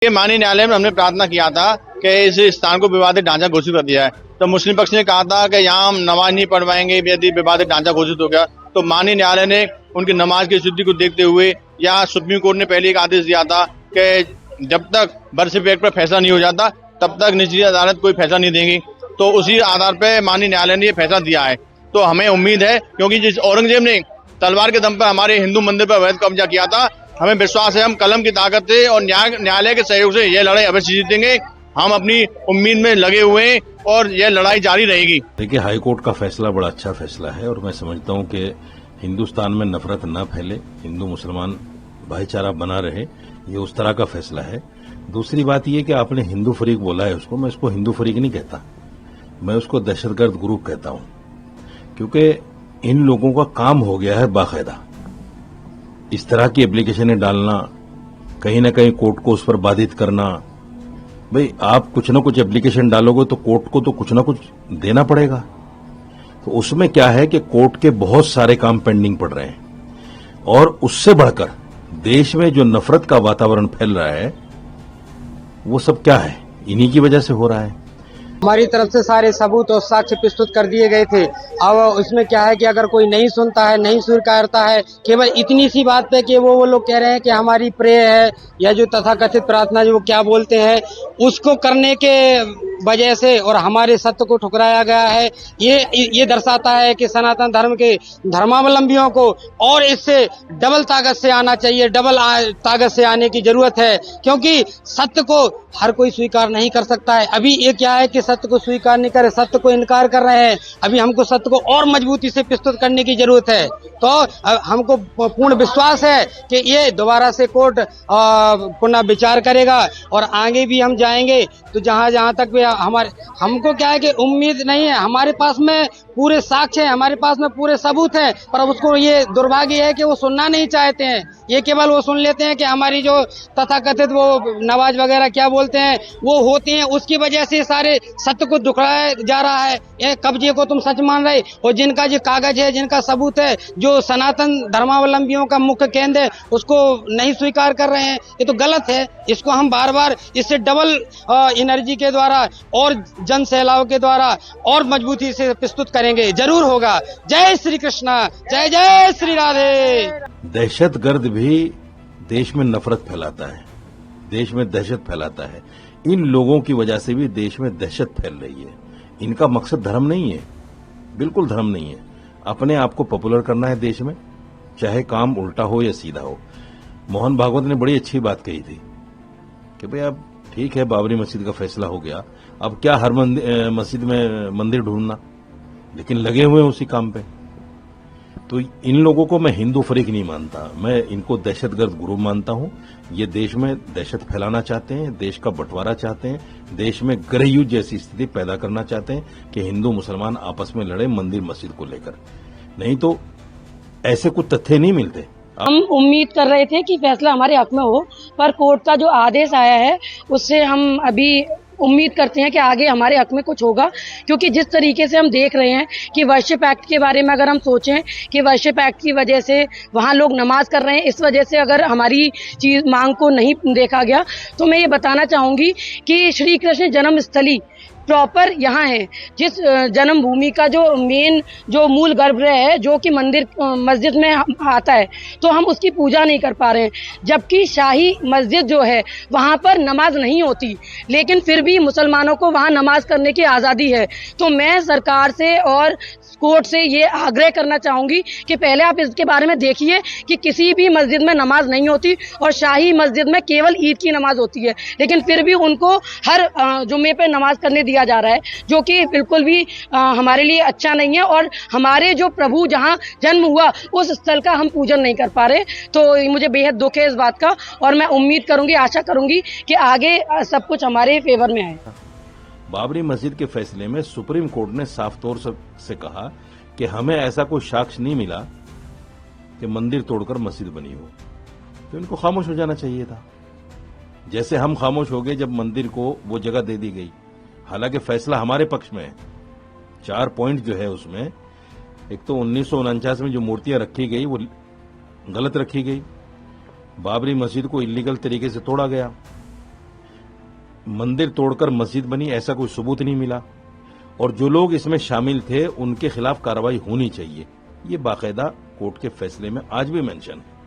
ये माननीय न्यायालय में हमने प्रार्थना किया था कि इस स्थान को विवादित ढांचा घोषित कर दिया है। तो मुस्लिम पक्ष ने कहा था कि यहाँ हम नमाज नहीं पढ़वाएंगे यदि विवादित ढांचा घोषित हो गया। तो माननीय न्यायालय ने उनकी नमाज की स्थिति को देखते हुए यहाँ सुप्रीम कोर्ट ने पहले एक आदेश दिया था कि जब तक वर्शिप एक्ट पर फैसला नहीं हो जाता तब तक निचली अदालत कोई फैसला नहीं देंगी। तो उसी आधार पर माननीय न्यायालय ने ये फैसला दिया है। तो हमें उम्मीद है, क्योंकि जिस औरंगजेब ने तलवार के दम पर हमारे हिंदू मंदिर पर अवैध कब्जा किया था, हमें विश्वास है हम कलम की ताकत से और न्यायालय के सहयोग से यह लड़ाई अवश्य जीतेंगे। हम अपनी उम्मीद में लगे हुए हैं और यह लड़ाई जारी रहेगी। देखिए, हाईकोर्ट का फैसला बड़ा अच्छा फैसला है और मैं समझता हूं कि हिंदुस्तान में नफरत न फैले, हिंदू मुसलमान भाईचारा बना रहे, ये उस तरह का फैसला है। दूसरी बात ये कि आपने हिंदू फरीक बोला है उसको, मैं उसको हिंदू फरीक नहीं कहता, मैं उसको दहशतगर्द ग्रुप कहता हूं, क्योंकि इन लोगों का काम हो गया है बाकायदा इस तरह की एप्लीकेशनें डालना, कहीं ना कहीं कोर्ट को उस पर बाधित करना। भाई, आप कुछ न कुछ एप्लीकेशन डालोगे तो कोर्ट को तो कुछ न कुछ देना पड़ेगा। तो उसमें क्या है कि कोर्ट के बहुत सारे काम पेंडिंग पड़ रहे हैं और उससे बढ़कर देश में जो नफरत का वातावरण फैल रहा है वो सब क्या है, इन्हीं की वजह से हो रहा है। हमारी तरफ से सारे सबूत और साक्ष्य प्रस्तुत कर दिए गए थे। अब इसमें क्या है कि अगर कोई नहीं सुनता है, नहीं स्वीकारता है, केवल इतनी सी बात पे कि वो लोग कह रहे हैं कि हमारी प्रेय है या जो तथाकथित प्रार्थना जो वो क्या बोलते हैं उसको करने के वजह से और हमारे सत्य को ठुकराया गया है। ये दर्शाता है कि सनातन धर्म के धर्मावलंबियों को और इससे डबल ताकत से आना चाहिए, डबल ताकत से आने की जरूरत है, क्योंकि सत्य को हर कोई स्वीकार नहीं कर सकता है। अभी ये क्या है कि सत्य को स्वीकार नहीं कर रहे, सत्य को इनकार कर रहे हैं। अभी हमको सत्य को और मजबूती से प्रस्तुत करने की जरूरत है। तो हमको पूर्ण विश्वास है कि ये दोबारा से कोर्ट पुनः विचार करेगा और आगे भी हम जाएंगे। तो जहां तक भी हमको क्या है कि उम्मीद नहीं है, हमारे पास में पूरे साक्ष्य है, हमारे पास में पूरे सबूत है, पर उसको ये दुर्भाग्य है कि वो सुनना नहीं चाहते हैं। ये केवल वो सुन लेते हैं कि हमारी जो तथाकथित वो नमाज वगैरह क्या बोलते हैं वो होती हैं, उसकी वजह से सारे सत्य को दुखड़ाया जा रहा है। ये कब्जे को तुम सच मान रहे और जिनका जो कागज है, जिनका सबूत है, जो सनातन धर्मावलंबियों का मुख्य केंद्र है, उसको नहीं स्वीकार कर रहे हैं। ये तो गलत है। इसको हम बार बार इससे डबल एनर्जी के द्वारा और जन सैलाव के द्वारा और मजबूती से प्रस्तुत करेंगे। जरूर होगा। जय श्री कृष्णा, जय जय श्री राधे। दहशतगर्द भी देश में नफरत फैलाता है, देश में दहशत फैलाता है। इन लोगों की वजह से भी देश में दहशत फैल रही है। इनका मकसद धर्म नहीं है, बिल्कुल धर्म नहीं है। अपने आप को पॉपुलर करना है देश में, चाहे काम उल्टा हो या सीधा हो। मोहन भागवत ने बड़ी अच्छी बात कही थी कि भाई अब ठीक है, बाबरी मस्जिद का फैसला हो गया, अब क्या हर मस्जिद में मंदिर ढूंढना, लेकिन लगे हुए हैं उसी काम पे। तो इन लोगों को मैं हिंदू फरीक नहीं मानता, मैं इनको दहशतगर्द ग्रुप मानता हूं। ये देश में दहशत फैलाना चाहते हैं, देश का बंटवारा चाहते हैं, देश में गृहयुद्ध जैसी स्थिति पैदा करना चाहते हैं कि हिंदू मुसलमान आपस में लड़े मंदिर मस्जिद को लेकर। नहीं तो ऐसे कुछ तथ्य नहीं मिलते। हम उम्मीद कर रहे थे कि फैसला हमारे हक में हो, पर कोर्ट का जो आदेश आया है उससे हम अभी उम्मीद करते हैं कि आगे हमारे हक में कुछ होगा, क्योंकि जिस तरीके से हम देख रहे हैं कि वर्शिप एक्ट के बारे में अगर हम सोचें कि वर्शिप एक्ट की वजह से वहाँ लोग नमाज कर रहे हैं, इस वजह से अगर हमारी चीज मांग को नहीं देखा गया, तो मैं ये बताना चाहूंगी कि श्री कृष्ण जन्मस्थली प्रॉपर यहाँ है, जिस जन्मभूमि का जो मेन जो मूल गर्भगृह है, जो कि मंदिर मस्जिद में आता है, तो हम उसकी पूजा नहीं कर पा रहे हैं। जबकि शाही मस्जिद जो है वहाँ पर नमाज नहीं होती, लेकिन फिर भी मुसलमानों को वहाँ नमाज करने की आज़ादी है। तो मैं सरकार से और कोर्ट से ये आग्रह करना चाहूंगी कि पहले आप इसके बारे में देखिए कि किसी भी मस्जिद में नमाज नहीं होती और शाही मस्जिद में केवल ईद की नमाज होती है, लेकिन फिर भी उनको हर जुम्मे पे नमाज करने दिया जा रहा है, जो कि बिल्कुल भी हमारे लिए अच्छा नहीं है। और हमारे जो प्रभु जहां जन्म हुआ उस स्थल का हम पूजन नहीं कर पा रहे। तो मुझे बेहद दुख है इस बात का और मैं उम्मीद करूंगी, आशा करूंगी कि आगे सब कुछ हमारे फेवर में आए। बाबरी मस्जिद के फैसले में सुप्रीम कोर्ट ने साफ तौर से कहा कि हमें ऐसा कोई साक्ष्य नहीं मिला कि मंदिर तोड़कर मस्जिद बनी हो, तो इनको खामोश हो जाना चाहिए था। जैसे हम खामोश हो गए जब मंदिर को वो जगह दे दी गई, हालांकि फैसला हमारे पक्ष में है। 4 पॉइंट जो है उसमें, एक तो 1949 में जो मूर्तियां रखी गई वो गलत रखी गई, बाबरी मस्जिद को इलीगल तरीके से तोड़ा गया, मंदिर तोड़कर मस्जिद बनी ऐसा कोई सबूत नहीं मिला, और जो लोग इसमें शामिल थे उनके खिलाफ कार्रवाई होनी चाहिए, ये बाकायदा कोर्ट के फैसले में आज भी मेंशन है।